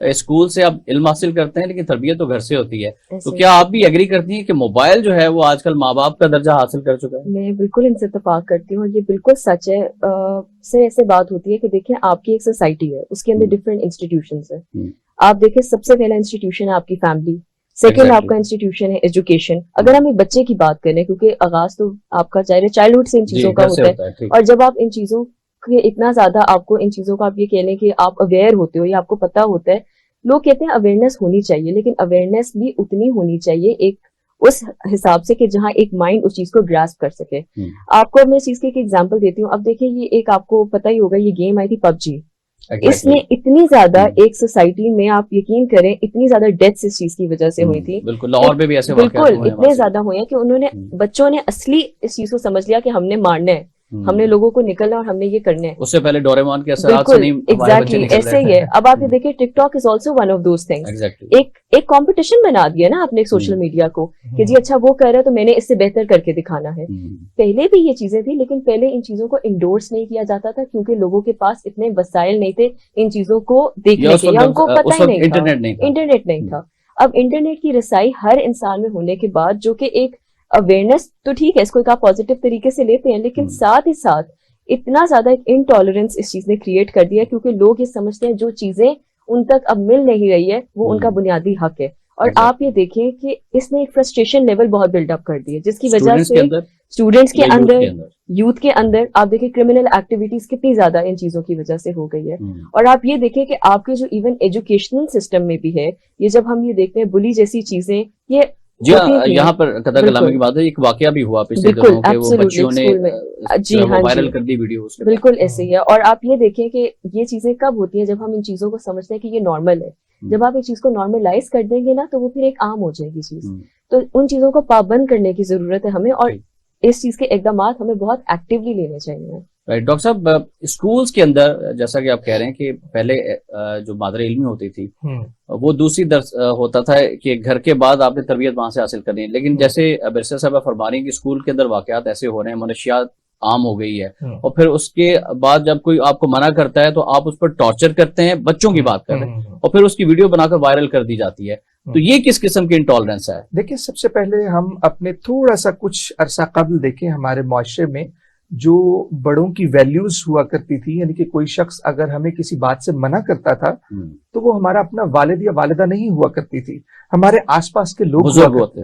School سے آپ علم حاصل کرتے ہیں لیکن تربیت تو گھر سے ہوتی ہے. تو ایسے کیا آپ بھی ایگری کرتی ہیں کہ موبائل جو ہے وہ آج کل ماں باپ کا درجہ حاصل کر چکا ہے؟ میں بالکل ان سے اتفاق کرتی ہوں اور یہ بالکل سچ ہے. سے ایسے بات ہوتی ہے کہ دیکھیں آپ کی ایک سوسائٹی ہے, اس کے اندر ڈفرینٹ انسٹیٹیوشنس ہیں. آپ دیکھیں سب سے پہلا انسٹیٹیوشن ہے آپ کی فیملی, سیکنڈ آپ کا انسٹیٹیوشن ہے ایجوکیشن. اگر ہم ایک بچے کی بات کریں, کیونکہ آغاز تو آپ کا چائلڈہڈ سے ان چیزوں کا ہوتا ہے, اور جب آپ ان چیزوں کے اتنا زیادہ آپ کو ان چیزوں کا آپ یہ کہہ لیں کہ آپ اویئر ہوتے ہو یا آپ کو پتا ہوتا ہے, لوگ کہتے ہیں اویئرنیس ہونی چاہیے, لیکن اویئرنیس بھی اتنی ہونی چاہیے ایک اس حساب سے کہ جہاں ایک مائنڈ اس چیز کو گراسپ کر سکے. آپ کو میں اس چیز کی ایک ایگزامپل دیتی ہوں. اب دیکھیں یہ ایک آپ کو پتہ ہی ہوگا, یہ گیم آئی تھی PUBG. اس نے اتنی زیادہ ایک سوسائٹی میں, آپ یقین کریں اتنی زیادہ ڈیتھس اس چیز کی وجہ سے ہوئی تھی. بالکل, لاہور میں بھی ایسے بالکل اتنے زیادہ ہوئے ہیں کہ انہوں نے بچوں نے اصلی اس چیز کو سمجھ لیا کہ ہم نے مارنا ہے, ہم نے لوگوں کو نکلنا اور ہم نے یہ کرنا ہے. اس سے پہلے ڈوریمون کے اثرات سے نہیں ہمارے بچے نکل رہے ایسے ہی ہے. اب آپ یہ دیکھیں TikTok is also one of those things. ایک کمپٹیشن بنا دیا نا آپ نے سوشل میڈیا کو کہ جی اچھا وہ کر رہا ہے تو میں نے اس سے بہتر کر کے دکھانا ہے. پہلے بھی یہ چیزیں تھی, لیکن پہلے ان چیزوں کو انڈورس نہیں کیا جاتا تھا کیونکہ لوگوں کے پاس اتنے وسائل نہیں تھے ان چیزوں کو دیکھنے کے, یا ان کو پتہ ہی نہیں تھا, انٹرنیٹ نہیں تھا. اب انٹرنیٹ کی رسائی ہر انسان میں ہونے کے بعد, جو کہ ایک اویئرنیس تو ٹھیک ہے اس کو ایک آپ پازیٹیو طریقے سے لیتے ہیں, لیکن ساتھ ہی ساتھ اتنا زیادہ ایک انٹالرنس اس چیز نے کریٹ کر دیا کیونکہ لوگ یہ سمجھتے ہیں جو چیزیں ان تک اب مل نہیں رہی ہے وہ ان کا بنیادی حق ہے. اور آپ یہ دیکھیں کہ اس نے ایک فرسٹریشن لیول بہت بلڈ اپ کر دی ہے, جس کی وجہ سے اسٹوڈینٹس کے اندر, یوتھ کے اندر آپ دیکھیں کرمنل ایکٹیویٹیز کتنی زیادہ ان چیزوں کی وجہ سے ہو گئی ہے. اور آپ یہ دیکھیں کہ آپ کے جو ایون ایجوکیشنل سسٹم میں بھی ہے, یہ جب ہم یہ دیکھتے ہیں بلی جیسی چیزیں, یہ جی ہاں, یہاں پر قطع کلامی کی بات ہے, ایک واقعہ بھی ہوا پچھلے دنوں کہ وہ بچیوں نے جی ہاں وائرل کر دی ویڈیو. بالکل ایسے ہی ہے. اور آپ یہ دیکھیں کہ یہ چیزیں کب ہوتی ہیں, جب ہم ان چیزوں کو سمجھتے ہیں کہ یہ نارمل ہے. جب آپ ایک چیز کو نارملائز کر دیں گے نا تو وہ پھر ایک عام ہو جائے گی چیز. تو ان چیزوں کو پابند کرنے کی ضرورت ہے ہمیں, اور اس چیز کے اقدامات ہمیں بہت ایکٹیولی لینے چاہیے. ڈاکٹر صاحب, اسکولز کے اندر جیسا کہ آپ کہہ رہے ہیں کہ پہلے جو مادر علمی ہوتی تھی وہ دوسری درس ہوتا تھا کہ گھر کے بعد آپ نے تربیت وہاں سے حاصل کرنی ہے, لیکن جیسے برسر صاحب فرما رہی ہیں کہ اسکول کے اندر واقعات ایسے ہو رہے ہیں, منشیات عام ہو گئی ہے, اور پھر اس کے بعد جب کوئی آپ کو منع کرتا ہے تو آپ اس پر ٹارچر کرتے ہیں, بچوں کی بات کر رہے ہیں, اور پھر اس کی ویڈیو بنا کر وائرل کر دی جاتی ہے. تو یہ کس قسم کی انٹالرنس ہے؟ دیکھیں, سب سے پہلے ہم اپنے تھوڑا سا کچھ عرصہ قبل دیکھیں ہمارے معاشرے میں جو بڑوں کی ویلیوز ہوا کرتی تھی, یعنی کہ کوئی شخص اگر ہمیں کسی بات سے منع کرتا تھا تو وہ ہمارا اپنا والد یا والدہ نہیں ہوا کرتی تھی, ہمارے آس پاس کے لوگ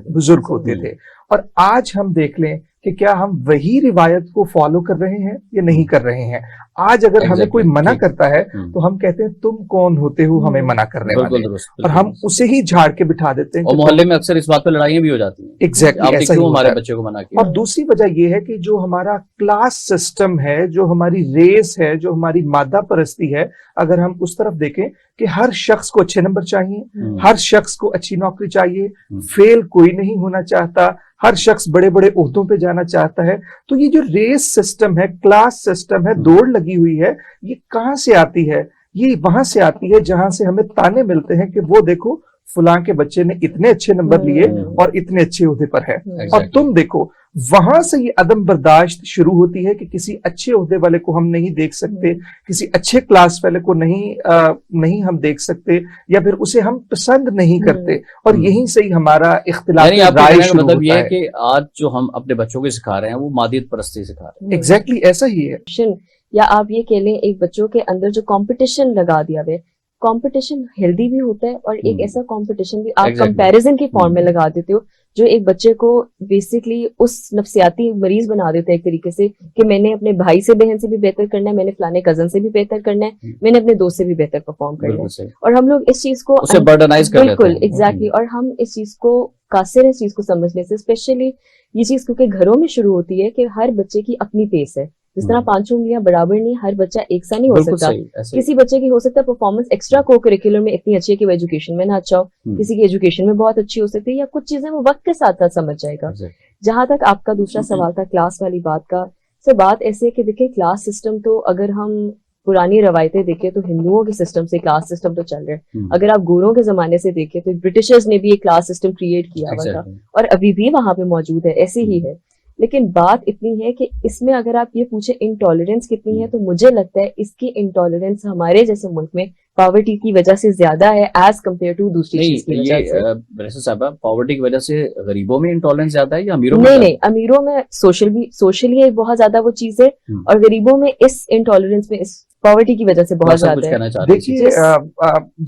بزرگ ہوتے تھے. اور آج ہم دیکھ لیں کہ کیا ہم وہی روایت کو فالو کر رہے ہیں یا نہیں کر رہے ہیں. آج اگر ہمیں کوئی منع کرتا ہے تو ہم کہتے ہیں تم کون ہوتے ہو ہمیں منع کرنے والے, اور ہم اسے ہی جھاڑ کے بٹھا دیتے ہیں. اور محلے میں اکثر اس بات پہ لڑائیاں بھی ہو جاتی ہیں. ایگزیکٹلی ایسا ہی ہمارے بچے کو منع کیا. اور دوسری وجہ یہ ہے کہ جو ہمارا کلاس سسٹم ہے, جو ہماری ریس ہے, جو ہماری مادہ پرستی ہے, اگر ہم اس طرف دیکھیں کہ ہر شخص کو اچھے نمبر چاہیے, ہر شخص کو اچھی نوکری چاہیے, فیل کوئی نہیں ہونا چاہتا, ہر شخص بڑے بڑے عہدوں پہ جانا چاہتا ہے. تو یہ جو ریس سسٹم ہے, کلاس سسٹم ہے, دوڑ لگی ہوئی ہے, یہ کہاں سے آتی ہے؟ یہ وہاں سے آتی ہے جہاں سے ہمیں تانے ملتے ہیں کہ وہ دیکھو فلاں کے بچے نے اتنے اچھے نمبر لیے اور اتنے اچھے عہدے پر ہے, اور تم دیکھو. وہاں سے یہ عدم برداشت شروع ہوتی ہے کہ کسی اچھے عہدے والے کو ہم نہیں دیکھ سکتے, کسی اچھے کلاس والے کو نہیں ہم دیکھ سکتے, یا پھر اسے ہم پسند نہیں کرتے, اور یہیں سے ہی ہمارا اختلاف رائے شروع ہوتا ہے. یہ ہے کہ آج جو ہم اپنے بچوں کو سکھا رہے ہیں وہ مادیت پرستی سکھا رہے ہیں. ایگزیکٹلی ایسا ہی ہے. یا آپ یہ کہہ لیں ایک بچوں کے اندر جو کمپٹیشن لگا دیا ہے, کمپٹیشن ہیلدی بھی ہوتا ہے, اور ایک ایسا کمپٹیشن بھی آپ کمپیریزن کے فارم میں لگا دیتے ہو جو ایک بچے کو بیسکلی اس نفسیاتی مریض بنا دیتا ہے ایک طریقے سے کہ میں نے اپنے بھائی سے بہن سے بھی بہتر کرنا ہے, میں نے فلانے کزن سے بھی بہتر کرنا ہے, میں نے اپنے دوست سے بھی بہتر پرفارم کرنا ہے. اور ہم لوگ اس چیز کو بالکل ایگزیکٹلی, اور ہم اس چیز کو قاصر اس چیز کو سمجھنے سے, اسپیشلی یہ چیز کیونکہ گھروں میں شروع ہوتی ہے کہ ہر بچے کی اپنی پیس ہے. جس طرح 5 انگلیاں برابر نہیں, ہر بچہ ایک سا نہیں ہو سکتا. کسی بچے کی ہو سکتا ہے پرفارمنس ایکسٹرا کو کریکولر میں اتنی اچھی ہے کہ وہ ایجوکیشن میں نہ اچھا ہو, کسی کی ایجوکیشن میں بہت اچھی ہو سکتی ہے, یا کچھ چیزیں وہ وقت کے ساتھ ساتھ سمجھ جائے گا. جہاں تک آپ کا دوسرا سوال تھا کلاس والی بات کا, سر بات ایسے ہے کہ دیکھیں کلاس سسٹم تو اگر ہم پرانی روایتیں دیکھیں تو ہندوؤں کے سسٹم سے کلاس سسٹم تو چل رہے ہیں. اگر آپ گوروں کے زمانے سے دیکھیں تو برٹشرز نے بھی ایک کلاس سسٹم کریٹ کیا ہوا تھا, اور ابھی بھی وہاں پہ موجود ہے, ایسے ہی ہے. لیکن بات اتنی ہے کہ اس میں اگر آپ یہ پوچھیں انٹالرنس کتنی ہے, تو مجھے لگتا ہے اس کی انٹالرنس ہمارے جیسے ملک میں پاورٹی کی وجہ سے زیادہ ہے ایز کمپیئر ٹو دوسری چیز کی نہیں وجہ سے. یہ برسر صاحبہ پاورٹی کی وجہ سے غریبوں میں انٹالرنس زیادہ ہے یا امیروں میں؟ نہیں نہیں، امیروں میں سوشلی بہت زیادہ وہ چیز ہے، اور غریبوں میں اس انٹالرنس میں اس پاورٹی کی وجہ سے بہت زیادہ ہے. دیکھیے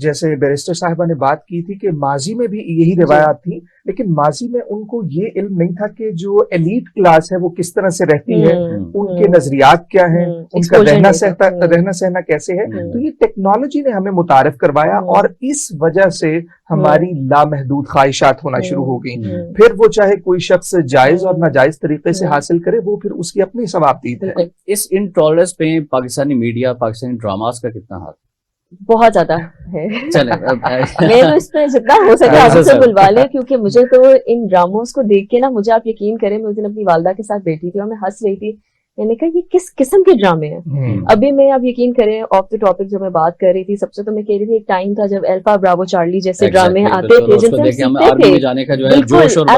جیسے بیرسٹر صاحبہ نے بات کی تھی کہ ماضی میں بھی یہی روایات تھی، لیکن ماضی میں ان کو یہ علم نہیں تھا کہ جو ایلیٹ کلاس ہے وہ کس طرح سے رہتی ہے، ان کے نظریات کیا ہیں، ان کا رہنا سہنا کیسے ہے. تو یہ ٹیکنالوجی نے ہمیں متعارف کروایا اور اس وجہ سے ہماری لامحدود خواہشات ہونا شروع ہو گئی. پھر وہ چاہے کوئی شخص جائز اور ناجائز طریقے سے حاصل کرے، وہ پھر اس کی اپنی ثوابدید ہے. اس انٹالرنس پہ پاکستانی میڈیا، پاکستانی ڈراماز کا کتنا ہاتھ؟ بہت زیادہ ہے. چلیں میں تو اس میں جتنا ہو سکے آپ سے بلوا لیں، کیونکہ مجھے تو ان ڈراموز کو دیکھ کے نا، مجھے آپ یقین کریں میں اس دن اپنی والدہ کے ساتھ بیٹھی تھی اور میں ہنس رہی تھی. میں نے کہا یہ کس قسم کے ڈرامے ہیں. ابھی میں آپ یقین کریں آف دا ٹاپک جو میں بات کر رہی تھی، سب سے تو میں کہہ رہی تھی ایک ٹائم تھا جب الفا براوو چارلی جیسے ڈرامے آتے تھے جن سے ہم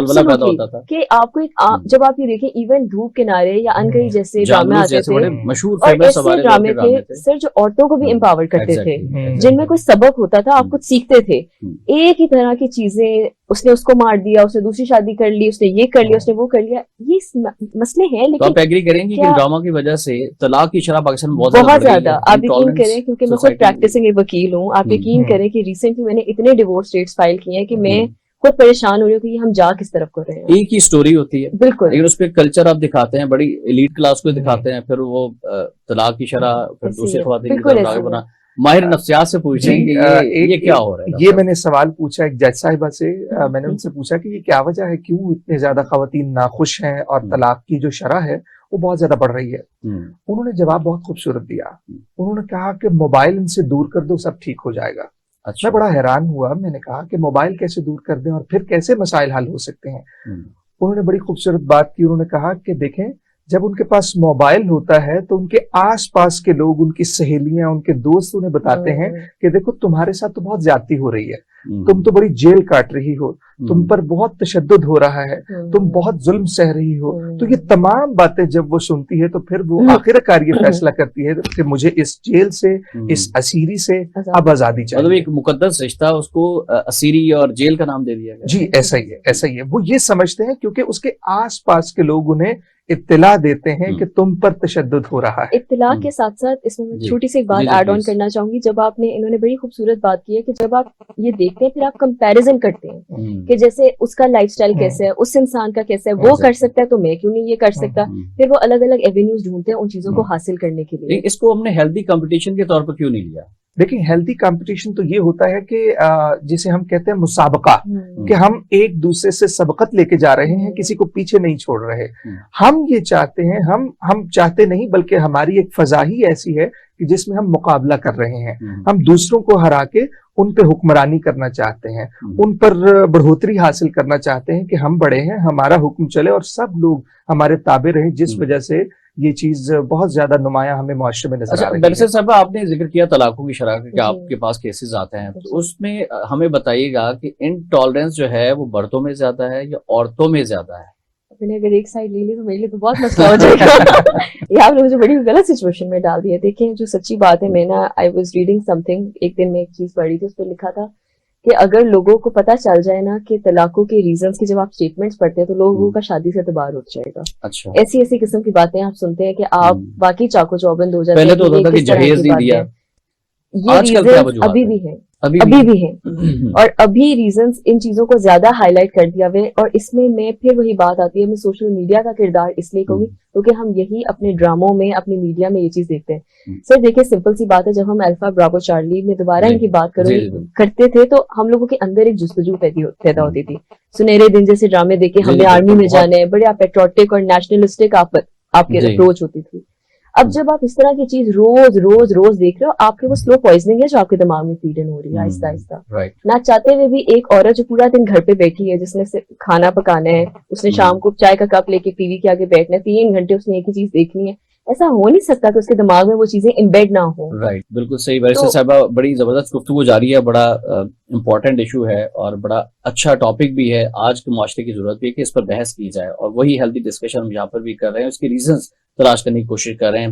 سیکھتے تھے کہ آپ کو ایک جب آپ یہ دیکھیں ایون دھوپ کنارے یا انکئی جیسے ڈرامے آتے تھے، اور ایسے ڈرامے تھے سر جو عورتوں کو بھی امپاور کرتے تھے، جن میں کوئی سبق ہوتا تھا، آپ کچھ سیکھتے تھے. ایک ہی طرح کی چیزیں، اس نے اس کو مار دیا، اس نے دوسری شادی کر لی، اس نے یہ کر لیا، اس نے وہ کر لیا، یہ مسئلے ہیں. لیکن آپ ایگری کریں گے کہ ڈراموں کی وجہ سے طلاق کی شرح پاکستان میں بہت زیادہ، آپ یقین کریں کیونکہ میں خود پریکٹسنگ ایک وکیل ہوں، آپ یقین کریں کہ ریسنٹلی میں نے اتنے ڈیورس ریٹس فائل کیے ہیں کہ میں خود پریشان ہو رہی ہوں کہ ہم جا کس طرف کر رہے ہیں. ایک ہی سٹوری ہوتی ہے بالکل، لیکن اس پہ کلچر آپ دکھاتے ہیں، بڑی ایلیٹ کلاس کو دکھاتے ہیں، پھر وہ طلاق کی شرح، پھر دوسری خواتین کی طرف بنا. ماہر نفسیات سے پوچھیں کہ یہ کیا ہو رہا ہے. یہ میں نے سوال پوچھا ایک جج صاحبہ سے، میں نے ان سے پوچھا کہ یہ کیا وجہ ہے، کیوں اتنے زیادہ خواتین ناخوش ہیں اور طلاق کی جو شرح ہے وہ بہت زیادہ بڑھ رہی ہے. انہوں نے جواب بہت خوبصورت دیا. انہوں نے کہا کہ موبائل ان سے دور کر دو، سب ٹھیک ہو جائے گا. میں بڑا حیران ہوا، میں نے کہا کہ موبائل کیسے دور کر دیں اور پھر کیسے مسائل حل ہو سکتے ہیں. انہوں نے بڑی خوبصورت بات کی. انہوں نے کہا کہ دیکھیں جب ان کے پاس موبائل ہوتا ہے تو ان کے آس پاس کے لوگ، ان کی سہیلیاں، ان کے دوست انہیں بتاتے ہیں کہ دیکھو تمہارے ساتھ تو بہت زیادتی ہو رہی ہے، تم تو بڑی جیل کاٹ رہی ہو، تم پر بہت تشدد ہو رہا ہے، تم بہت ظلم سہ رہی ہو. تو یہ تمام باتیں جب وہ سنتی ہے تو پھر وہ آخر کار یہ فیصلہ کرتی ہے کہ مجھے اس جیل سے، اس اسیری سے اب آزادی چاہیے. مطلب ایک مقدس رشتہ، اس کو اسیری اور جیل کا نام دے دیا گیا. جی ایسا ہی ہے، ایسا ہی ہے. وہ یہ سمجھتے ہیں کیونکہ اس کے آس پاس کے لوگ انہیں اطلاع دیتے ہیں کہ تم پر تشدد ہو رہا ہے. اطلاع کے ساتھ ساتھ اس میں چھوٹی سی بات ایڈ آن کرنا چاہوں گی. جب آپ نے، انہوں نے بڑی خوبصورت بات کی ہے کہ جب آپ یہ دیکھتے ہیں پھر آپ کمپیریزن کرتے ہیں کہ جیسے اس کا لائف سٹائل کیسا ہے، اس انسان کا کیسا ہے، وہ کر سکتا ہے تو میں کیوں نہیں یہ کر سکتا. پھر وہ الگ الگ ایونیوز ڈھونڈتے ہیں ان چیزوں کو حاصل کرنے کے لیے. اس کو ہم نے ہیلدی کمپٹیشن کے طور پر کیوں نہیں لیا؟ دیکھیں ہیلدی کمپٹیشن تو یہ ہوتا ہے کہ جسے ہم کہتے ہیں مسابقہ، کہ ہم ایک دوسرے سے سبقت لے کے جا رہے ہیں، کسی کو پیچھے نہیں چھوڑ رہے. ہم یہ چاہتے ہیں، ہم چاہتے نہیں بلکہ ہماری ایک فضا ہی ایسی ہے کہ جس میں ہم مقابلہ کر رہے ہیں. ہم دوسروں کو ہرا کے ان پہ حکمرانی کرنا چاہتے ہیں، ان پر بڑھوتری حاصل کرنا چاہتے ہیں کہ ہم بڑے ہیں، ہمارا حکم چلے اور سب لوگ ہمارے تابع رہیں، جس وجہ سے یہ چیز بہت زیادہ نمایاں ہمیں معاشرے میں نظر آ رہی ہے. برسر صاحب آپ نے ذکر کیا طلاقوں کی شرح کہ آپ کے پاس کیسز آتے ہیں، تو اس میں ہمیں بتائیے گا کہ انٹالرنس جو ہے وہ مردوں میں زیادہ ہے یا عورتوں میں زیادہ ہے؟ میں نے اگر ایک سائڈ لے لی تو میرے لیے تو بہت مسئلہ ہو جائے گا. یہ آپ نے مجھے بڑی غلط سچویشن میں ڈال دیا. دیکھیں جو سچی بات ہے، میں نا I was reading some thing, ایک دن میں ایک چیز پڑھی تھی، اس پہ لکھا تھا کہ اگر لوگوں کو پتا چل جائے نا کہ طلاقوں کے ریزنز کی جب آپ اسٹیٹمنٹس پڑھتے ہیں تو لوگوں کا شادی سے اعتبار اٹھ جائے گا. اچھا، ایسی ایسی قسم کی باتیں آپ سنتے ہیں کہ آپ باقی چاقو چوبند ہو جاتے ہیں. پہلے تو ہوتا تھا کہ جہیز نہیں دیا، یہ ریزنز ابھی بھی ہیں، ابھی بھی ہیں، اور ابھی ریزنز ان چیزوں کو زیادہ ہائی لائٹ کر دیا ہوئے. اور اس میں پھر وہی بات آتی ہے، میں سوشل میڈیا کا کردار اس لیے کہوں گی کیونکہ ہم یہی اپنے ڈراموں میں، اپنی میڈیا میں یہ چیز دیکھتے ہیں. سر دیکھیں سمپل سی بات ہے، جب ہم الفا براوو چارلی میں دوبارہ ان کی بات کرتے تھے تو ہم لوگوں کے اندر ایک جستجو پیدا ہوتی تھی. سنہرے دن جیسے ڈرامے دیکھے، ہمیں آرمی میں جانا ہے، بڑے آپ پیٹریوٹک اور نیشنلسٹک آپ کی اپروچ ہوتی تھی. اب جب آپ اس طرح کی چیز روز روز روز دیکھ رہے ہو، آپ کے وہ سلو پوائزننگ ہے جو آپ کے دماغ میں فیڈ ان ہو رہی ہے آہستہ آہستہ. نہ چاہتے ہوئے بھی ایک عورت جو پورا دن گھر پہ بیٹھی ہے، جس نے کھانا پکانا ہے، اس نے شام کو چائے کا کپ لے کے ٹی وی کے آگے بیٹھنا ہے، 3 گھنٹے اس نے ایک ہی چیز دیکھنی ہے، ایسا ہو نہیں سکتا کہ اس کے دماغ میں وہ چیزیں امبیڈ نہ ہو. رائٹ، بالکل صحیح. برسر صاحبہ بڑی زبردست گفتگو جاری ہے، بڑا امپورٹنٹ ایشو ہے اور بڑا اچھا ٹاپک بھی ہے. آج کے معاشرے کی ضرورت بھی ہے کہ اس پر بحث کی جائے، اور وہی ہیلدی ڈسکشن ہم یہاں پر بھی کر رہے ہیں. اس کے ریزنز تلاش کرنے کی کوشش کر رہے ہیں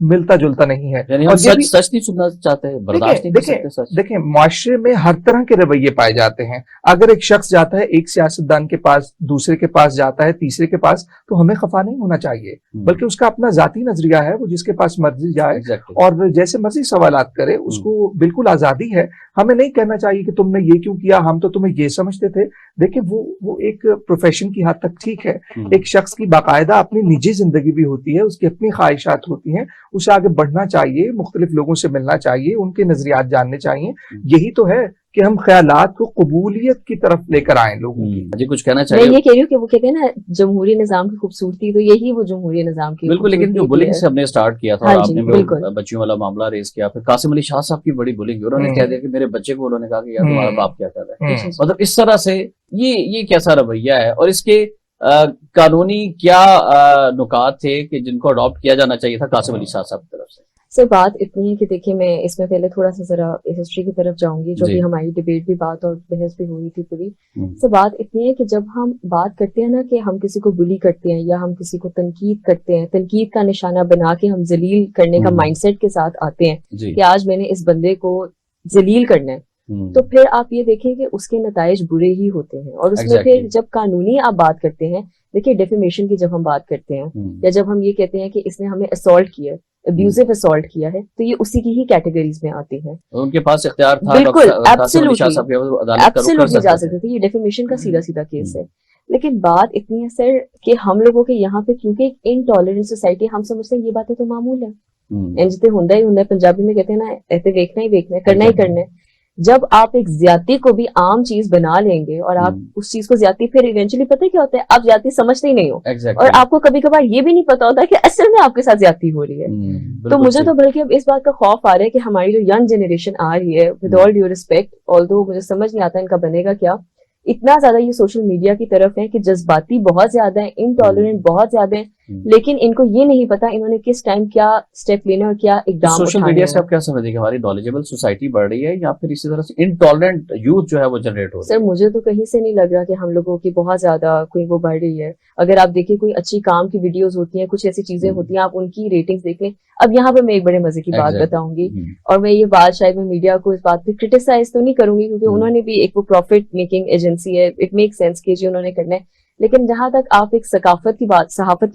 ملتا جلتا نہیں ہے. یعنی ہم سچ نہیں سننا چاہتے ہیں, برداشت نہیں کر سکتے سچ. دیکھیں معاشرے میں ہر طرح کے رویے پائے جاتے ہیں. اگر ایک شخص جاتا ہے ایک سیاستدان کے پاس, دوسرے کے پاس جاتا ہے, تیسرے کے پاس, تو ہمیں خفا نہیں ہونا چاہیے, بلکہ اس کا اپنا ذاتی نظریہ ہے, وہ جس کے پاس مرضی جائے اور جیسے مرضی سوالات کرے, اس کو بالکل آزادی ہے. ہمیں نہیں کہنا چاہیے کہ تم نے یہ کیوں کیا, ہم تو تمہیں یہ سمجھتے تھے. دیکھیں وہ ایک پروفیشن کی حد تک ٹھیک ہے. ایک شخص کی باقاعدہ اپنی نجی زندگی بھی ہوتی ہے, اس کی اپنی خواہشات ہوتی ہیں, اسے آگے بڑھنا چاہیے, مختلف لوگوں سے ملنا چاہیے, ان کے نظریات جاننے چاہیے. یہی تو ہے کہ ہم خیالات کو قبولیت کی طرف لے کر آئیں لوگوں کی. جی کچھ کہنا چاہیے. میں یہ کہہ رہی ہوں کہ وہ کہتے ہیں نا جمہوری نظام کی خوبصورتی, تو یہی وہ جمہوری نظام کی بالکل. لیکن جو بلنگ سے ہم نے اسٹارٹ کیا تھا, آپ نے بچیوں والا معاملہ ریز کیا, پھر قاسم علی شاہ صاحب کی بڑی بلنگ, انہوں نے کہہ دیا کہ میرے بچے کو, انہوں نے کہا کہ یار تمہارا باپ کیا کر رہا ہے. مطلب اس طرح سے یہ کیسا رویہ ہے, اور اس کے قانونی کیا نکات تھے کہ جن کو اڈاپٹ کیا جانا چاہیے تھا قاسم علی شاہ صاحب کی طرف سے؟ سر بات اتنی ہے کہ دیکھیں, میں اس میں پہلے تھوڑا سا ذرا ہسٹری کی طرف جاؤں گی, جو بھی ہماری ڈیبیٹ بھی بات اور بحث بھی ہو رہی تھی پوری. سر بات اتنی ہے کہ جب ہم بات کرتے ہیں نا کہ ہم کسی کو بلی کرتے ہیں یا ہم کسی کو تنقید کرتے ہیں, تنقید کا نشانہ بنا کے ہم ذلیل کرنے کا مائنڈ سیٹ کے ساتھ آتے ہیں کہ آج میں نے اس بندے کو ذلیل کرنا ہے, تو پھر آپ یہ دیکھیں کہ اس کے نتائج برے ہی ہوتے ہیں. اور اس میں پھر جب قانونی آپ بات کرتے ہیں, دیکھیے ڈیفیمیشن کی جب ہم بات کرتے ہیں, یا جب ہم یہ کہتے ہیں کہ اس نے ہمیں اسالٹ کیا, ابیوزو اسالٹ کیا ہے, تو یہ اسی کی ہی کیٹیگریز میں آتی ہیں. ان کے پاس اختیار تھا, بالکل ایبسولوٹلی جا سکتے تھے. یہ ڈیفیمیشن کا سیدھا سیدھا کیس ہے. لیکن بات اتنی ہے سر کہ ہم لوگوں کے یہاں پہ کیونکہ ایک انٹالرنٹ سوسائٹی, ہم سمجھتے ہیں یہ باتیں تو معمول ہے, انجتے ہوندا ہی ہوندا ہے. پنجابی میں کہتے ہیں نا, ایسے دیکھنا ہی دیکھنا ہے, کرنا ہی کرنا ہے. جب آپ ایک زیادتی کو بھی عام چیز بنا لیں گے اور آپ اس چیز کو زیادتی, پھر ایونچولی پتہ کیا ہوتا ہے, آپ زیادتی سمجھتے ہی نہیں ہو, اور آپ کو کبھی کبھار یہ بھی نہیں پتا ہوتا کہ اصل میں آپ کے ساتھ زیادتی ہو رہی ہے. تو مجھے تو بلکہ اب اس بات کا خوف آ رہا ہے کہ ہماری جو ینگ جنریشن آ رہی ہے, ود آل ڈیو ریسپیکٹ, آلدو مجھے سمجھ نہیں آتا ان کا بنے گا کیا, اتنا زیادہ یہ سوشل میڈیا کی طرف ہے کہ جذباتی بہت زیادہ ہیں, انٹالرنٹ بہت زیادہ ہیں, لیکن ان کو یہ نہیں پتا انہوں نے کس ٹائم کیا سٹیپ لینا اور کیا اقدام. سوشل میڈیا سے آپ کیا سمجھتے ہیں کہ ہماری نالجبل سوسائٹی بڑھ رہی ہے یا پھر اسی طرح سے انٹالرنٹ یوتھ جو ہے وہ جنریٹ ہو رہا ہے؟ سر مجھے تو کہیں سے نہیں لگ رہا کہ ہم لوگوں کی بہت زیادہ کوئی وہ بڑھ رہی ہے. اگر آپ دیکھیں کوئی اچھی کام کی ویڈیوز ہوتی ہیں, کچھ ایسی چیزیں ہوتی ہیں, آپ ان کی ریٹنگز دیکھ لیں. اب یہاں پہ میں ایک بڑے مزے کی بات بتاؤں گی, اور میں یہ بات شاید میں میڈیا کو اس بات پہ کرٹیسائز تو نہیں کروں گی, کیونکہ انہوں نے بھی ایک وہ پروفٹ میکنگ ایجنسی ہے, اٹ میک سینس کہ جی انہوں نے کرنا ہے. لیکن جہاں تک آپ ایک صحافت کی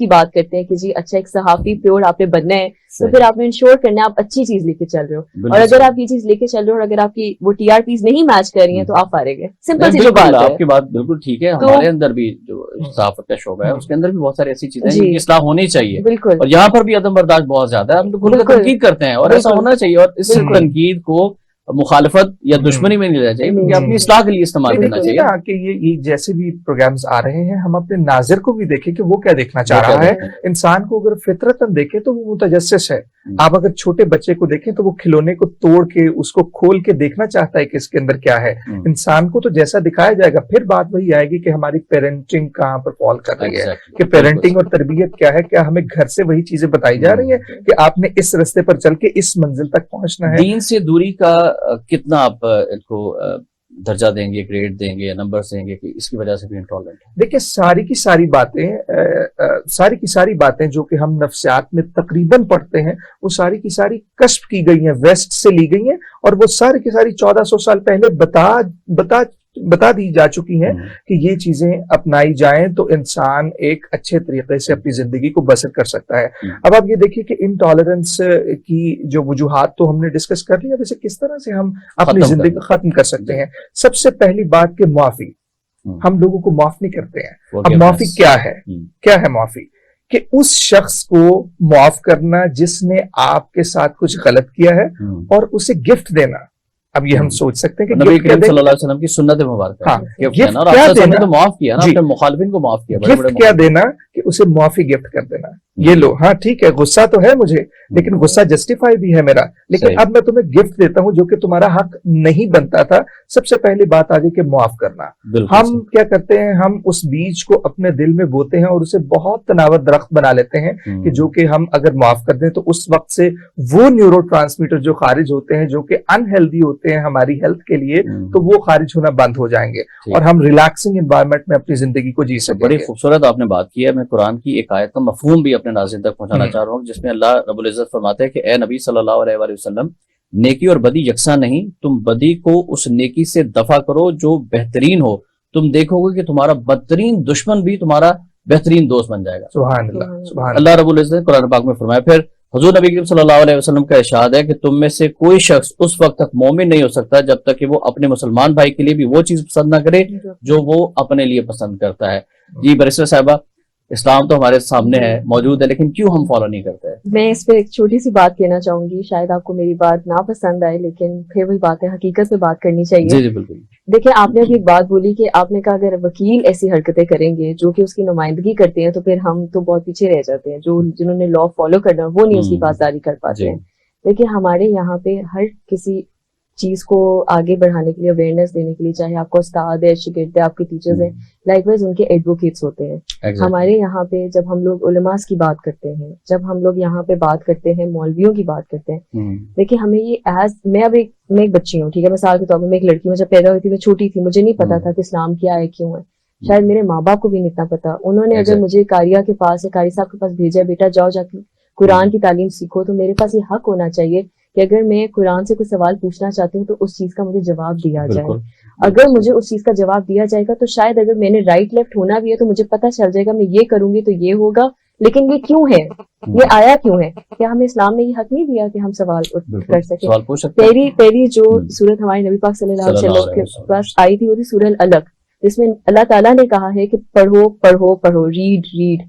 بات کرتے ہیں کہ جی اچھا ایک صحافی پیور آپ نے بننا ہے, تو پھر آپ نے انشور کرنا ہے آپ اچھی چیز لے کے چل رہے ہو, اور اگر آپ یہ چیز لے کے چل رہے ہو اور اگر آپ کی وہ ٹی آر پیز نہیں میچ کر رہی ہیں تو آپ فارغ ہیں. سمپل سی جو بات ہے. آپ کی بات بالکل ٹھیک ہے. ہمارے اندر بھی جو صحافت کا شعبہ ہے اس کے اندر بھی بہت ساری ایسی چیزیں ہیں جن کی اصلاح ہونی چاہیے, بالکل, اور یہاں پر بھی عدم برداشت بہت زیادہ ہے. ہم تو کھل کر تنقید کرتے ہیں اور ایسا ہونا چاہیے, اور اس تنقید کو مخالفت یا دشمنی میں نہیں لینا چاہیے, بلکہ اپنی اصلاح کے لیے استعمال کرنا چاہیے. کہ یہ جیسے بھی پروگرامز آ رہے ہیں, ہم اپنے ناظر کو بھی دیکھیں کہ وہ کیا دیکھنا چاہ رہا ہے. انسان کو اگر فطرتاً دیکھیں تو وہ متجسس ہے. آپ اگر چھوٹے بچے کو دیکھیں تو وہ کھلونے کو توڑ کے اس کو کھول کے دیکھنا چاہتا ہے کہ اس کے اندر کیا ہے. انسان کو تو جیسا دکھایا جائے گا. پھر بات وہی آئے گی کہ ہماری پیرنٹنگ کہاں پر فال کر رہی ہے, کہ پیرنٹنگ اور تربیت کیا ہے. کیا ہمیں گھر سے وہی چیزیں بتائی جا رہی ہیں کہ آپ نے اس رستے پر چل کے اس منزل تک پہنچنا ہے؟ دین سے دوری کا کتنا آپ ان کو درجہ دیں گے, گریڈ دیں گے یا نمبر دیں گے کہ اس کی وجہ سے بھی انٹالرنٹ ہے؟ دیکھیں ساری کی ساری باتیں جو کہ ہم نفسیات میں تقریباً پڑھتے ہیں, وہ ساری کی ساری کشف کی گئی ہیں, ویسٹ سے لی گئی ہیں, اور وہ ساری کی ساری 1400 سال پہلے بتا دی جا چکی ہیں کہ یہ چیزیں اپنائی جائیں تو انسان ایک اچھے طریقے سے اپنی زندگی کو بسر کر سکتا ہے. اب آپ یہ دیکھیے کہ انٹالرنس کی جو وجوہات تو ہم نے ڈسکس کر لی, اب اسے کس طرح سے ہم اپنی زندگی کو ختم کر سکتے ہیں. سب سے پہلی بات کہ معافی. ہم لوگوں کو معاف نہیں کرتے ہیں. اب معافی کیا ہے معافی؟ کہ اس شخص کو معاف کرنا جس نے آپ کے ساتھ کچھ غلط کیا ہے, اور اسے گفٹ دینا. اب یہ ہم سوچ سکتے ہیں کہ نبی کریم صلی اللہ علیہ وسلم کی سنت مبارکہ ہے, اور آپ نے تو معاف کیا نا, اپنے مخالفین کو معاف کیا. گفٹ کیا دینا کہ اسے معافی گفٹ کر دینا. یہ لو, ہاں ٹھیک ہے غصہ تو ہے مجھے, لیکن غصہ جسٹیفائی بھی ہے میرا, لیکن اب میں تمہیں گفٹ دیتا ہوں جو کہ تمہارا حق نہیں بنتا تھا. سب سے پہلی بات آ گئی کہ معاف کرنا. ہم کیا کرتے ہیں, ہم اس بیج کو اپنے دل میں بوتے ہیں اور اسے بہت تناور درخت بنا لیتے ہیں کہ جو کہ ہم اگر معاف کر دیں تو اس وقت سے وہ نیورو ٹرانسمیٹر جو خارج ہوتے ہیں جو کہ انہیلدی ہوتے ہیں ہماری ہیلتھ کے لیے, تو وہ خارج ہونا بند ہو جائیں گے اور ہم ریلیکسنگ انوائرمنٹ میں اپنی زندگی کو جی سکیں گے. بڑی خوبصورت آپ نے بات کی ہے. میں قرآن کی ایک آیت کا مفہوم بھی اپنے اپنے ناظرین تک پہنچانا چاہ رہا ہوں، جس میں اللہ رب العزت فرماتے ہیں کہ اے نبی صلی اللہ علیہ وآلہ وسلم، نیکی اور بدی یکساں نہیں، تم بدی کو اس نیکی سے دفع کرو جو بہترین ہو، تم دیکھو گے کہ تمہارا بدترین دشمن بھی تمہارا بہترین دوست بن جائے گا۔ سبحان اللہ، سبحان اللہ۔ اللہ رب العزت نے قرآن پاک میں فرمایا۔ پھر حضور نبی کریم صلی اللہ علیہ وسلم کا ارشاد ہے کہ تم میں سے کوئی شخص اس وقت تک مومن نہیں ہو سکتا جب تک کہ وہ اپنے مسلمان بھائی کے لیے بھی وہ چیز پسند نہ کرے جو وہ اپنے لیے پسند کرتا ہے۔ جی بیرسٹر صاحبہ، اسلام تو ہمارے سامنے ہے، موجود ہے، لیکن کیوں ہم فالو نہیں کرتے؟ میں اس پہ ایک چھوٹی سی بات کہنا چاہوں گی، شاید آپ کو میری بات نہ پسند آئے، لیکن پھر وہی بات ہے، حقیقت پہ بات کرنی چاہیے۔ جی جی بالکل۔ دیکھیں، آپ نے ابھی ایک بات بولی کہ آپ نے کہا اگر وکیل ایسی حرکتیں کریں گے جو کہ اس کی نمائندگی کرتے ہیں تو پھر ہم تو بہت پیچھے رہ جاتے ہیں، جنہوں نے لا فالو کرنا وہ نہیں اس کی پاسداری کر پاتے ہیں۔ دیکھیں، ہمارے یہاں پہ ہر کسی چیز کو آگے بڑھانے کے لیے، اویئرنیس دینے کے لیے، چاہے آپ کا استاد ہے، شاگرد ہے، آپ کے ٹیچرز ہیں، لائک وائز ان کے ایڈوکیٹس ہوتے ہیں۔ ہمارے یہاں پہ جب ہم لوگ علماء کی بات کرتے ہیں، جب ہم لوگ یہاں پہ بات کرتے ہیں، مولویوں کی بات کرتے ہیں، دیکھیں ہمیں یہ میں ایک بچی ہوں، ٹھیک ہے، مثال کے طور پر میں ایک لڑکی، میں جب پیدا ہوئی تھی میں چھوٹی تھی، مجھے نہیں پتا تھا کہ اسلام کیا ہے، کیوں ہے، شاید میرے ماں باپ کو بھی نہیں اتنا پتا۔ انہوں نے اگر مجھے قاریہ کے پاس یا قاری صاحب کے پاس بھیجا، بیٹا جاؤ جا کے قرآن کی تعلیم سیکھو، تو میرے پاس یہ حق ہونا چاہیے کہ اگر میں قرآن سے کوئی سوال پوچھنا چاہتی ہوں تو اس چیز کا مجھے جواب دیا جائے۔ اگر مجھے اس چیز کا جواب دیا جائے گا تو شاید اگر میں نے رائٹ لیفٹ ہونا بھی ہے تو مجھے پتہ چل جائے گا میں یہ کروں گی تو یہ ہوگا، لیکن یہ کیوں ہے، یہ آیا کیوں ہے؟ کیا ہمیں اسلام نے یہ حق نہیں دیا کہ ہم سوال کر سکیں؟ پہلی جو صورت ہمارے نبی پاک صلی اللہ علیہ وسلم کے پاس آئی تھی وہ تھی سورہ العلق، جس میں اللہ تعالیٰ نے کہا ہے کہ پڑھو پڑھو پڑھو، ریڈ۔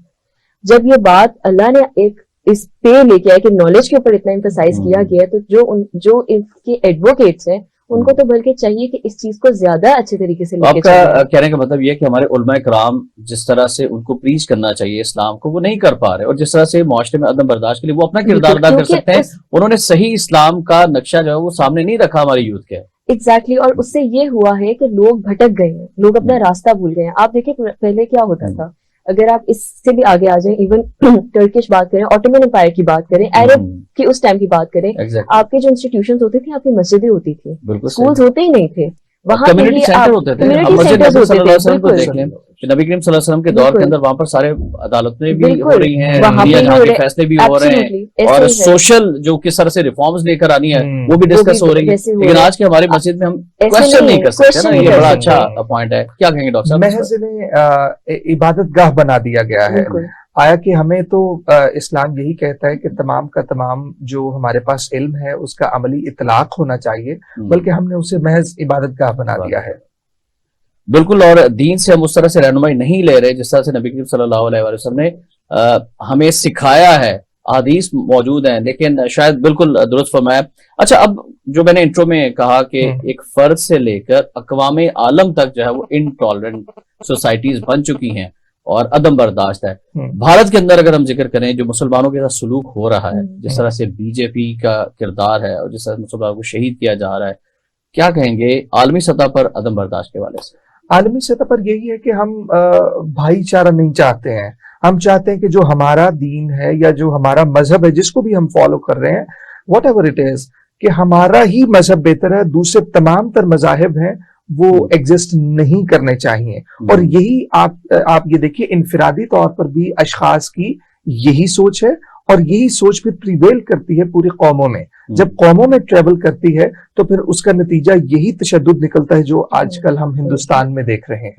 جب یہ بات اللہ نے ایک اس پہ لے کے آئے کہ نالج کے اوپر اتنا امفسائز کیا گیا ہے، تو جو ان کے ایڈوکیٹس ہیں ان کو تو بلکہ چاہیے کہ اس چیز کو زیادہ اچھے طریقے سے لے کے چلیں۔ آپ کا کہنے کا مطلب یہ ہے کہ ہمارے علماء کرام جس طرح سے ان کو پریچ کرنا چاہیے اسلام کو، وہ نہیں کر پا رہے، اور جس طرح سے معاشرے میں عدم برداشت کے لیے وہ اپنا کردار ادا کر سکتے ہیں، انہوں نے صحیح اسلام کا نقشہ جو ہے وہ سامنے نہیں رکھا ہماری یوتھ کے۔ ایگزیکٹلی، اور اس سے یہ ہوا ہے کہ لوگ بھٹک گئے ہیں، لوگ اپنا راستہ بھول گئے ہیں۔ آپ دیکھیں پہلے کیا ہوتا تھا، اگر آپ اس سے بھی آگے آ جائیں، ایون ٹرکش بات کریں، آٹومن امپائر کی بات کریں، عرب کی اس ٹائم کی بات کریں، آپ کے جو انسٹیٹیوشنز ہوتے تھے، آپ کی مسجدیں ہوتی تھی، اسکولز ہوتے ہی نہیں تھے، وہاں کمیونٹی سینٹر ہوتے تھے۔ مسجد نبی صلی اللہ علیہ وسلم کو دیکھ لیں، نبی کریم صلی اللہ علیہ وسلم کے دور کے اندر وہاں پر سارے عدالتیں بھی ہو رہی ہیں، دیا جہاں کے فیصلے بھی ہو رہے ہیں، اور سوشل جو کس طرح سے ریفارمز لے کر آنی ہے وہ بھی ڈسکس ہو رہی ہے، لیکن آج کے ہماری مسجد میں ہم کوشچن نہیں کر سکتے نا، یہ بڑا اچھا پوائنٹ ہے۔ کیا کہیں گے ڈاکٹر صاحب؟ محض انہیں عبادت گاہ بنا دیا گیا ہے۔ آیا کہ ہمیں تو اسلام یہی کہتا ہے کہ تمام کا تمام جو ہمارے پاس علم ہے اس کا عملی اطلاق ہونا چاہیے، بلکہ ہم نے اسے محض عبادت گاہ بنا دیا ہے۔ بالکل، اور دین سے ہم اس طرح سے رہنمائی نہیں لے رہے جس طرح سے نبی کریم صلی اللہ علیہ وسلم نے ہمیں سکھایا ہے۔ احادیث موجود ہیں لیکن شاید بالکل درست فرمایا۔ اچھا، اب جو میں نے انٹرو میں کہا کہ ایک فرد سے لے کر اقوام عالم تک جو ہے وہ انٹالرنٹ سوسائٹیز بن چکی ہیں اور عدم برداشت ہے۔ بھارت کے اندر اگر ہم ذکر کریں جو مسلمانوں کے ساتھ سلوک ہو رہا ہے، جس طرح سے بی جے پی کا کردار ہے اور جس طرح مسلمانوں کو شہید کیا جا رہا ہے، کیا کہیں گے عالمی سطح پر عدم برداشت کے والے سے؟ عالمی سطح پر یہی ہے کہ ہم بھائی چارہ نہیں چاہتے ہیں، ہم چاہتے ہیں کہ جو ہمارا دین ہے یا جو ہمارا مذہب ہے جس کو بھی ہم فالو کر رہے ہیں، واٹ ایور اٹ از، کہ ہمارا ہی مذہب بہتر ہے، دوسرے تمام تر مذاہب ہیں وہ ایگزسٹ نہیں کرنے چاہیے۔ اور یہی آپ یہ دیکھیے انفرادی طور پر بھی اشخاص کی یہی سوچ ہے، اور یہی سوچ پھر پریویل کرتی ہے پوری قوموں میں۔ جب قوموں میں ٹریول کرتی ہے تو پھر اس کا نتیجہ یہی تشدد نکلتا ہے جو آج کل ہم ہندوستان میں دیکھ رہے ہیں۔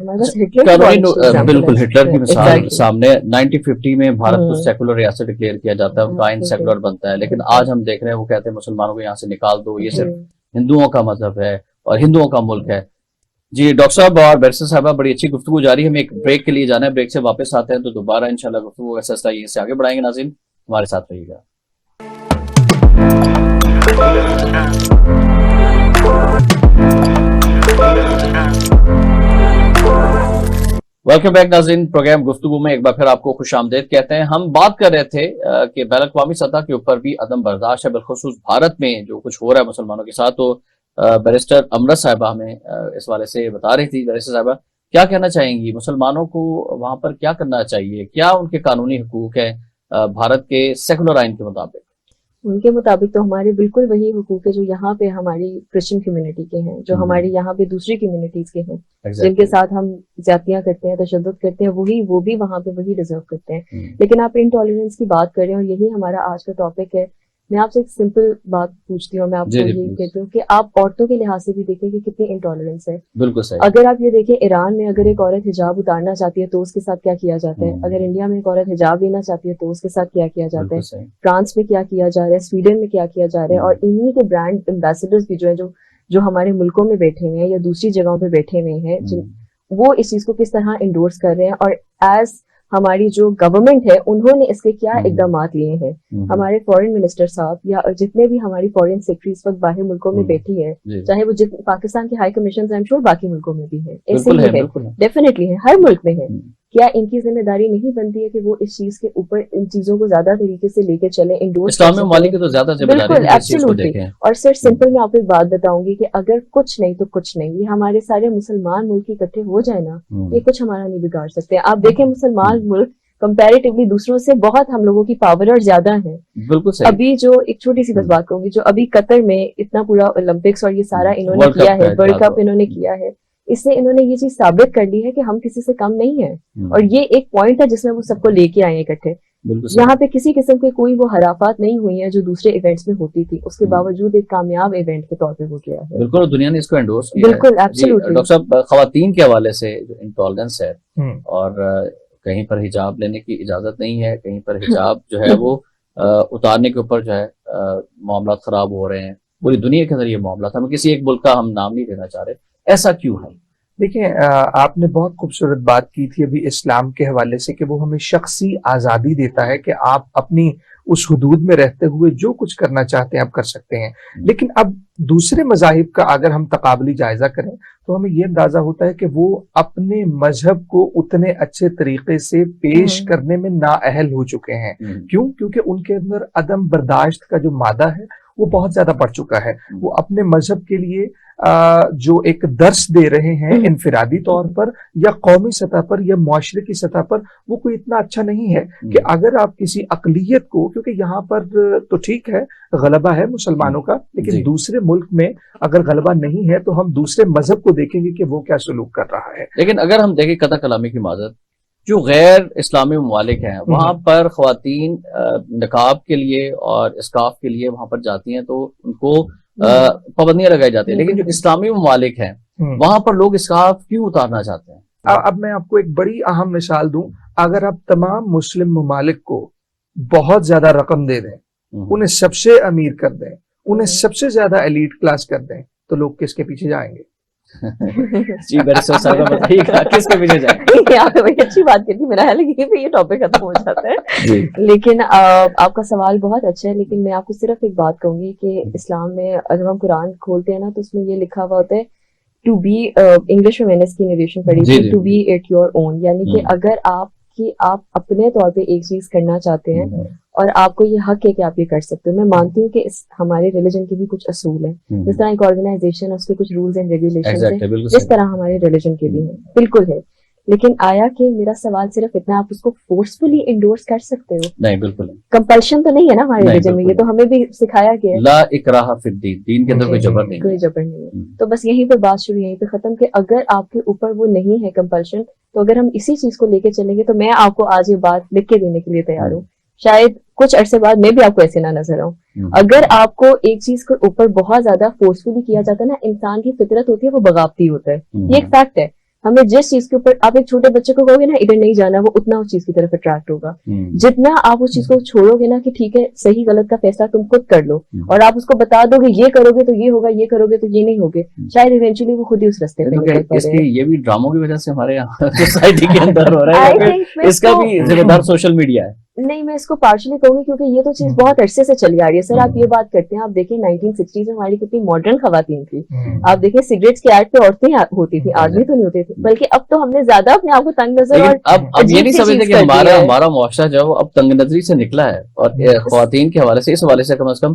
بالکل، ہٹلر کی مثال سامنے 1950 میں بھارت کو سیکولر ریاست ڈکلیئر کیا جاتا ہے، ان کا آئین سیکولر بنتا ہے، لیکن آج ہم دیکھ رہے ہیں وہ کہتے ہیں مسلمانوں کو یہاں سے نکال دو، یہ صرف ہندوؤں کا مذہب ہے اور ہندوؤں کا ملک ہے۔ جی ڈاکٹر صاحب اور بیرسٹر صاحبہ، بڑی اچھی گفتگو جاری ہے، ہمیں ایک بریک کے لیے جانا ہے، بریک سے واپس آتے ہیں تو دوبارہ انشاءاللہ گفتگو کا سلسلہ یہیں سے آگے بڑھائیں گے۔ ناظرین ہمارے ساتھ رہیے گا۔ ویلکم بیک ناظرین، پروگرام گفتگو میں ایک بار پھر آپ کو خوش آمدید کہتے ہیں۔ ہم بات کر رہے تھے کہ بین الاقوامی سطح کے اوپر بھی عدم برداشت ہے، بالخصوص بھارت میں جو کچھ ہو رہا ہے مسلمانوں کے ساتھ، تو بیرسٹر امرت صاحبہ ہمیں اس والے سے بتا رہی تھی۔ بیرسٹر صاحبہ کیا کہنا چاہیں گی، مسلمانوں کو وہاں پر کیا کرنا چاہیے، کیا ان کے قانونی حقوق ہیں بھارت کے سیکولر آئین کے مطابق؟ ان کے مطابق تو ہمارے بالکل وہی حقوق ہے جو یہاں پہ ہماری کرسچن کمیونٹی کے ہیں، جو ہمارے یہاں پہ دوسری کمیونٹیز کے ہیں، جن کے ساتھ ہم زیادتیاں کرتے ہیں، تشدد کرتے ہیں، وہ بھی وہاں پہ وہی ڈیزرو کرتے ہیں. لیکن آپ انٹالرنس کی بات کر رہے ہیں اور یہی ہمارا آج کا ٹاپک ہے. میں آپ سے ایک سمپل بات پوچھتی ہوں اور میں آپ کو یہی کہتی ہوں کہ آپ عورتوں کے لحاظ سے بھی دیکھیں کہ کتنی انٹالرنس ہے. بالکل صحیح. اگر آپ یہ دیکھیں ایران میں اگر ایک عورت حجاب اتارنا چاہتی ہے تو اس کے ساتھ کیا کیا جاتا ہے، اگر انڈیا میں ایک عورت حجاب لینا چاہتی ہے تو اس کے ساتھ کیا کیا جاتا ہے، فرانس میں کیا کیا جا رہا ہے، سویڈن میں کیا کیا جا رہا ہے. اور انہی کے برانڈ امبیسڈرز بھی جو ہیں جو ہمارے ملکوں میں بیٹھے ہوئے ہیں یا دوسری جگہوں پہ بیٹھے ہوئے ہیں، وہ اس چیز کو کس طرح انڈورس کر رہے ہیں اور ایز ہماری جو گورنمنٹ ہے انہوں نے اس کے کیا اقدامات لیے ہیں. ہمارے فورن منسٹر صاحب یا جتنے بھی ہماری فورن سیکرٹری اس وقت باہر ملکوں میں بیٹھی ہے، چاہے وہ پاکستان کے high commission I am sure باقی ملکوں میں بھی ہے، ایسے ہی ہے، ڈیفینیٹلی ہے، ہر ملک میں ہے. کیا ان کی ذمہ داری نہیں بنتی ہے کہ وہ اس چیز کے اوپر ان چیزوں کو زیادہ طریقے سے لے کے چلیں، انڈورس اسلامی ممالک کی تو زیادہ ذمہ داری بالکل ایبسولوٹلی. اور صرف سمپل میں آپ کو ایک بات بتاؤں گی کہ اگر کچھ نہیں تو کچھ نہیں، یہ ہمارے سارے مسلمان ملک اکٹھے ہو جائے نا، یہ کچھ ہمارا نہیں بگاڑ سکتے. آپ دیکھیں مسلمان ملک کمپیریٹیولی دوسروں سے بہت ہم لوگوں کی پاور اور زیادہ ہیں. بالکل صحیح. ابھی جو ایک چھوٹی سی بس بات کہوں گی، جو ابھی قطر میں اتنا پورا اولمپکس اور یہ سارا انہوں نے کیا ہے، ورلڈ کپ انہوں نے کیا ہے، اس سے انہوں نے یہ چیز ثابت کر دی ہے کہ ہم کسی سے کم نہیں ہیں. اور یہ ایک پوائنٹ ہے جس میں وہ سب کو لے کے آئے اکٹھے. یہاں پہ کسی قسم کے کوئی وہ حرافات نہیں ہوئی ہیں جو دوسرے ایونٹس میں ہوتی تھی، اس کے باوجود ایک کامیاب ایونٹ کے طور پہ ہو گیا ہے. بالکل، دنیا نے اس کو انڈورس کیا. بالکل ایبسولوٹلی. ڈاکٹر صاحب، خواتین کے حوالے سے جو انٹالرنس ہے اور کہیں پر حجاب لینے کی اجازت نہیں ہے، کہیں پر حجاب جو ہے وہ اتارنے کے اوپر جو ہے معاملات خراب ہو رہے ہیں. پوری دنیا کے اندر یہ معاملات، ہم کسی ایک ملک کا ہم نام نہیں لینا چاہ رہے، ایسا کیوں ہے؟ دیکھیں، آپ نے بہت خوبصورت بات کی تھی ابھی اسلام کے حوالے سے کہ وہ ہمیں شخصی آزادی دیتا ہے کہ آپ اپنی اس حدود میں رہتے ہوئے جو کچھ کرنا چاہتے ہیں آپ کر سکتے ہیں. لیکن اب دوسرے مذاہب کا اگر ہم تقابلی جائزہ کریں تو ہمیں یہ اندازہ ہوتا ہے کہ وہ اپنے مذہب کو اتنے اچھے طریقے سے پیش کرنے میں نااہل ہو چکے ہیں. کیوں؟ کیونکہ ان کے اندر عدم برداشت کا جو مادہ ہے وہ بہت زیادہ بڑھ چکا ہے. وہ اپنے مذہب کے لیے جو ایک درس دے رہے ہیں انفرادی طور پر یا قومی سطح پر یا معاشرے کی سطح پر، وہ کوئی اتنا اچھا نہیں ہے کہ اگر آپ کسی اقلیت کو، کیونکہ یہاں پر تو ٹھیک ہے غلبہ ہے مسلمانوں کا، لیکن دوسرے ملک میں اگر غلبہ نہیں ہے تو ہم دوسرے مذہب کو دیکھیں گے کہ وہ کیا سلوک کر رہا ہے. لیکن اگر ہم دیکھیں قطع کلامی کی معذرت، جو غیر اسلامی ممالک ہیں وہاں پر خواتین نقاب کے لیے اور اسکارف کے لیے وہاں پر جاتی ہیں تو ان کو پابندیاں لگائی جاتی ہیں، لیکن جو اسلامی ممالک ہیں وہاں پر لوگ اسکارف کیوں اتارنا چاہتے ہیں؟ اب میں آپ کو ایک بڑی اہم مثال دوں. اگر آپ تمام مسلم ممالک کو بہت زیادہ رقم دے دیں، انہیں سب سے امیر کر دیں، انہیں سب سے زیادہ ایلیٹ کلاس کر دیں، تو لوگ کس کے پیچھے جائیں گے؟ جی بتائیے کس کے پیچھے جائیں؟ آپ نے بڑی اچھی بات کی تھی، میرا خیال ہے یہ ٹاپک ختم ہو جاتا ہے. لیکن آپ کا سوال بہت اچھا ہے، لیکن میں آپ کو صرف ایک بات کہوں گی کہ اسلام میں جب ہم قرآن کھولتے ہیں نا تو اس میں یہ لکھا ہوا ہوتا ہے ٹو بی، انگلش میں میں نے اس کی نریشن پڑھی تھی، to be at your own, یعنی کہ اگر آپ اپنے طور پہ ایک چیز کرنا چاہتے ہیں اور آپ کو یہ حق ہے کہ آپ یہ کر سکتے ہو. میں مانتی ہوں کہ ہمارے ریلیجن کے بھی کچھ اصول ہیں، جس طرح ایک آرگنائزیشن اس کے کچھ رولز اینڈ ریگولیشنز ہیں، جس طرح ہمارے ریلیجن کے بھی ہیں، بالکل ہے. لیکن آیا کہ میرا سوال صرف اتنا، آپ اس کو فورسفلی انڈورس کر سکتے ہو؟ نہیں، بالکل نہیں. کمپلشن تو نہیں ہے نا ہمارے ریلیجن میں، یہ تو ہمیں بھی سکھایا گیا ہے، لا اکراہ فی الدین، دین کے اندر کوئی جبر نہیں، کوئی جبر نہیں ہے. تو بس یہیں پہ بات شروع، یہیں پہ ختم کہ اگر آپ کے اوپر وہ نہیں ہے کمپلشن، تو اگر ہم اسی چیز کو لے کے چلیں گے تو میں آپ کو آج یہ بات لکھ کے دینے کے لیے تیار ہوں، شاید کچھ عرصے بعد میں بھی آپ کو ایسے نہ نظر آؤں. اگر آپ کو ایک چیز کے اوپر بہت زیادہ فورسفلی کیا جاتا ہے نا، انسان کی فطرت ہوتی ہے وہ بغاوتی ہوتا ہے، یہ ایک فیکٹ ہے. ہمیں جس چیز کے اوپر آپ ایک چھوٹے بچے کو کہو گے نا ادھر نہیں جانا، وہ اتنا اس چیز کی طرف اٹریکٹ ہوگا. جتنا آپ اس چیز کو چھوڑو گے نا کہ ٹھیک ہے صحیح غلط کا فیصلہ تم خود کر لو، اور آپ اس کو بتا دو کہ یہ کرو گے تو یہ ہوگا، یہ کرو گے تو یہ نہیں ہوگے، شاید ایونچولی وہ خود ہی اس راستے پہ نکل پڑے. اس کی یہ بھی ڈراموں کی وجہ سے ہمارے یہاں سوسائٹی کے اندر ہو رہا ہے، اس کا بھی ذمہ دار سوشل میڈیا ہے. نہیں، میں اس کو پارشلی کہوں گی کیونکہ یہ تو چیز بہت عرصے سے چلی آ رہی ہے. سر آپ یہ بات کرتے ہیں، آپ دیکھیں 1960s میں ہماری کتنی ماڈرن خواتین تھی. آپ دیکھیں سگریٹس کے ایڈ پہ عورتیں ہوتی تھی، آدمی تو نہیں ہوتے تھے، بلکہ اب تو ہم نے زیادہ اپنے آپ کو تنگ نظر اور اب یہ نہیں سمجھتے کہ ہمارا معاشرہ جو ہے وہ اب تنگ نظری سے نکلا ہے، اور خواتین کے حوالے سے اس حوالے سے کم از کم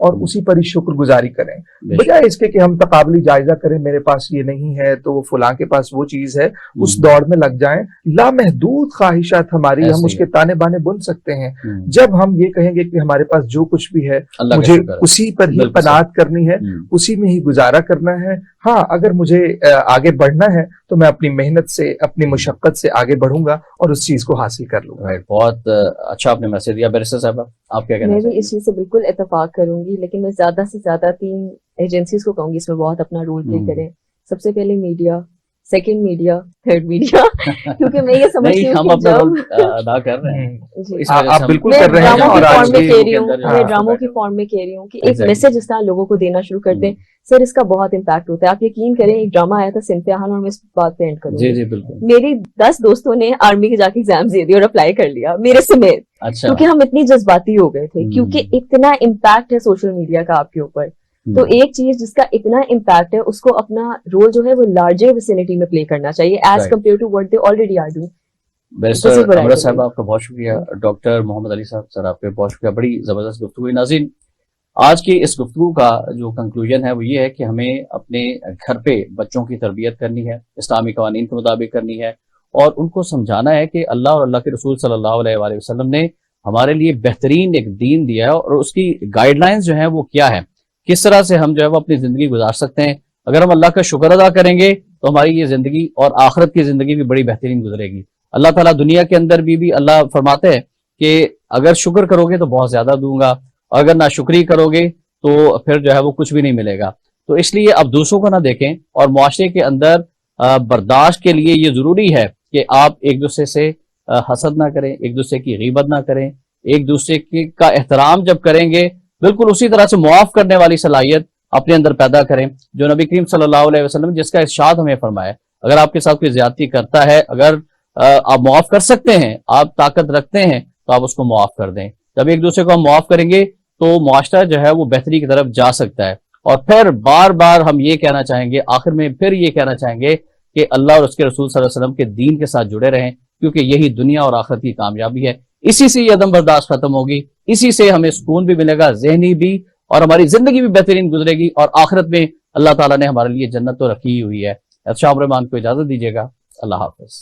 اور اسی پر ہی شکر گزاری کریں، بجائے اس کے کہ ہم تقابلی جائزہ کریں میرے پاس یہ نہیں ہے تو وہ فلاں کے پاس وہ چیز ہے، اس دوڑ میں لگ جائیں۔ لامحدود خواہشات ہماری، ہم اس کے تانے بانے بن سکتے ہیں جب ہم یہ کہیں گے کہ ہمارے پاس جو کچھ بھی ہے مجھے اسی پر ہی قناعت کرنی ہے، اسی میں ہی گزارا کرنا ہے۔ ہاں اگر مجھے آگے بڑھنا ہے تو میں اپنی محنت سے، اپنی مشقت سے آگے بڑھوں گا اور اس چیز کو حاصل کر لوں گا۔ بہت اچھا آپ نے میسج دیا۔ بیرسٹر صاحبہ آپ کیا کہنا میں چاہیں بھی اس چیز سے بالکل اتفاق کروں گی، لیکن میں زیادہ سے زیادہ 3 ایجنسیز کو کہوں گی اس میں بہت اپنا رول پلے کریں۔ سب سے پہلے media, second media, third media, کیونکہ میں یہ سمجھتی ہوں ہم کہ اپنا رول جب ادا کر رہے ہیں، اس وجہ سے آپ ہم بالکل میں کر رہے ہیں، ڈراموں اور کی آج فارم میں بھی کہہ رہی ہوں، اندر میں ڈراموں کی فارم میں کہہ رہی ہوں کہ ایک Exactly. میسج اس طرح لوگوں کو دینا شروع کر دیں، سر اس کا بہت امپیکٹ ہوتا ہے۔ آپ یقین کریں ایک ڈرامہ آیا تھا سنفیاہن، اور میں اس بات پہ اینڈ کروں جی گی، جی بالکل، میری 10 دوستوں نے آرمی کے جا کے ایگزامز دے دیے اور اپلائی کر لیا میرے سمیت، اچھا کیونکہ ہم اتنی جذباتی ہو گئے تھے، کیونکہ اتنا امپیکٹ ہے سوشل میڈیا کا آپ کے اوپر۔ تو ایک چیز جس کا اتنا امپیکٹ ہے اس کو اپنا رول جو ہے وہ لارجر ویسینٹی میں پلے کرنا چاہیے as compare to what they already are doing. Barrister Amrit صاحب آپ کا بہت شکریہ، ڈاکٹر محمد علی صاحب سر آپ کا بہت شکریہ، بڑی زبردست گفتگو ہوئی۔ ناظرین آج کی اس گفتگو کا جو کنکلوژن ہے وہ یہ ہے کہ ہمیں اپنے گھر پہ بچوں کی تربیت کرنی ہے، اسلامی قوانین کے مطابق کرنی ہے، اور ان کو سمجھانا ہے کہ اللہ اور اللہ کے رسول صلی اللہ علیہ وآلہ وسلم نے ہمارے لیے بہترین ایک دین دیا ہے، اور اس کی گائیڈ لائنز جو ہیں وہ کیا ہے، کس طرح سے ہم جو ہے وہ اپنی زندگی گزار سکتے ہیں۔ اگر ہم اللہ کا شکر ادا کریں گے تو ہماری یہ زندگی اور آخرت کی زندگی بھی بڑی بہترین گزرے گی۔ اللہ تعالیٰ دنیا کے اندر بھی اللہ فرماتے ہیں کہ اگر شکر کرو گے تو بہت زیادہ دوں گا، اور اگر ناشکری کرو گے تو پھر جو ہے وہ کچھ بھی نہیں ملے گا۔ تو اس لیے اب دوسروں کو نہ دیکھیں، اور معاشرے کے اندر برداشت کے لیے یہ ضروری ہے کہ آپ ایک دوسرے سے حسد نہ کریں، ایک دوسرے کی غیبت نہ کریں، ایک دوسرے کا احترام جب کریں گے بالکل اسی طرح سے معاف کرنے والی صلاحیت اپنے اندر پیدا کریں، جو نبی کریم صلی اللہ علیہ وسلم جس کا ارشاد ہمیں فرمایا، اگر آپ کے ساتھ کوئی زیادتی کرتا ہے، اگر آپ معاف کر سکتے ہیں، آپ طاقت رکھتے ہیں تو آپ اس کو معاف کر دیں۔ جب ایک دوسرے کو ہم معاف کریں گے تو معاشرہ جو ہے وہ بہتری کی طرف جا سکتا ہے۔ اور پھر بار بار ہم یہ کہنا چاہیں گے، آخر میں پھر یہ کہنا چاہیں گے کہ اللہ اور اس کے رسول صلی اللہ علیہ وسلم کے دین کے ساتھ جڑے رہیں، کیونکہ یہی دنیا اور آخرت کی کامیابی ہے۔ اسی سے یہ عدم برداشت ختم ہوگی، اسی سے ہمیں سکون بھی ملے گا، ذہنی بھی، اور ہماری زندگی بھی بہترین گزرے گی، اور آخرت میں اللہ تعالیٰ نے ہمارے لیے جنت تو رکھی ہی ہوئی ہے۔ ارشاد رحمان کو اجازت دیجیے گا، اللہ حافظ۔